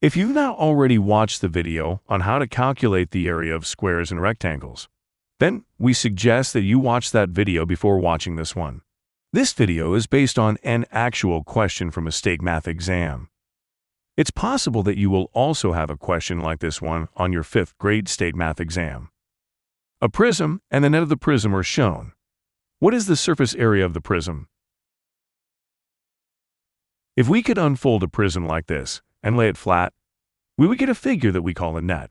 If you've not already watched the video on how to calculate the area of squares and rectangles, then we suggest that you watch that video before watching this one. This video is based on an actual question from a state math exam. It's possible that you will also have a question like this one on your 5th grade state math exam. A prism and the net of the prism are shown. What is the surface area of the prism? If we could unfold a prism like this and lay it flat, we would get a figure that we call a net.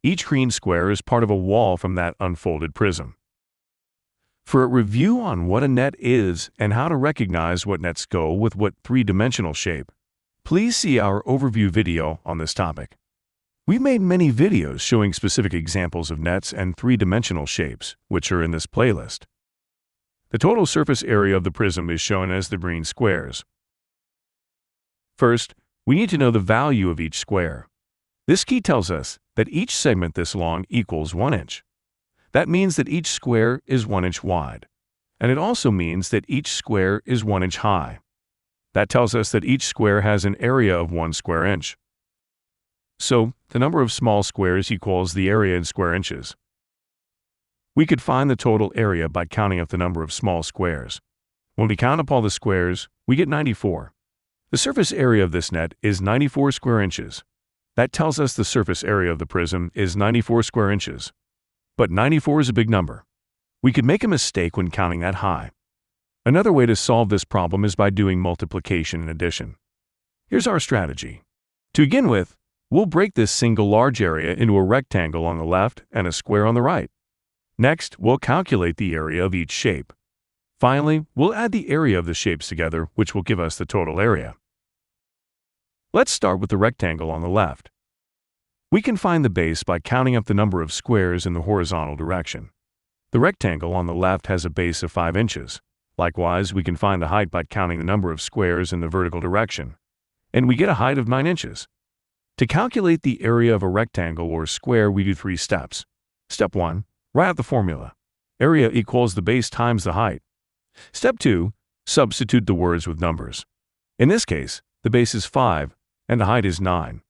Each green square is part of a wall from that unfolded prism. For a review on what a net is and how to recognize what nets go with what three-dimensional shape, please see our overview video on this topic. We've made many videos showing specific examples of nets and three-dimensional shapes, which are in this playlist. The total surface area of the prism is shown as the green squares. First, we need to know the value of each square. This key tells us that each segment this long equals 1 inch. That means that each square is 1 inch wide. And it also means that each square is 1 inch high. That tells us that each square has an area of 1 square inch. So, the number of small squares equals the area in square inches. We could find the total area by counting up the number of small squares. When we count up all the squares, we get 94. The surface area of this net is 94 square inches. That tells us the surface area of the prism is 94 square inches. But 94 is a big number. We could make a mistake when counting that high. Another way to solve this problem is by doing multiplication and addition. Here's our strategy. To begin with, we'll break this single large area into a rectangle on the left and a square on the right. Next, we'll calculate the area of each shape. Finally, we'll add the area of the shapes together, which will give us the total area. Let's start with the rectangle on the left. We can find the base by counting up the number of squares in the horizontal direction. The rectangle on the left has a base of 5 inches. Likewise, we can find the height by counting the number of squares in the vertical direction. And we get a height of 9 inches. To calculate the area of a rectangle or square, we do 3 steps. Step 1. Write out the formula. Area equals the base times the height. Step 2. Substitute the words with numbers. In this case, the base is 5 and the height is 9.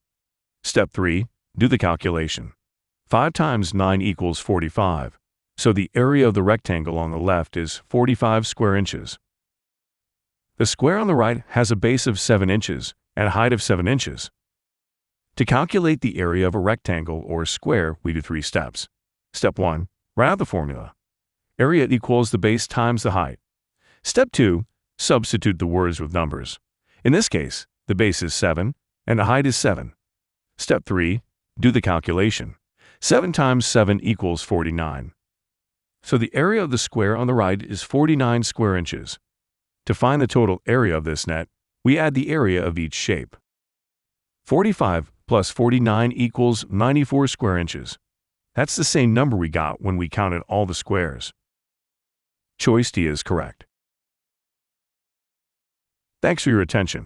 Step 3. Do the calculation. 5 times 9 equals 45. So the area of the rectangle on the left is 45 square inches. The square on the right has a base of 7 inches and a height of 7 inches. To calculate the area of a rectangle or square, we do 3 steps. Step 1. Write out the formula. Area equals the base times the height. Step 2. Substitute the words with numbers. In this case, the base is 7 and the height is 7. Step 3. Do the calculation. 7 times 7 equals 49. So the area of the square on the right is 49 square inches. To find the total area of this net, we add the area of each shape. 45 plus 49 equals 94 square inches. That's the same number we got when we counted all the squares. Choice D is correct. Thanks for your attention.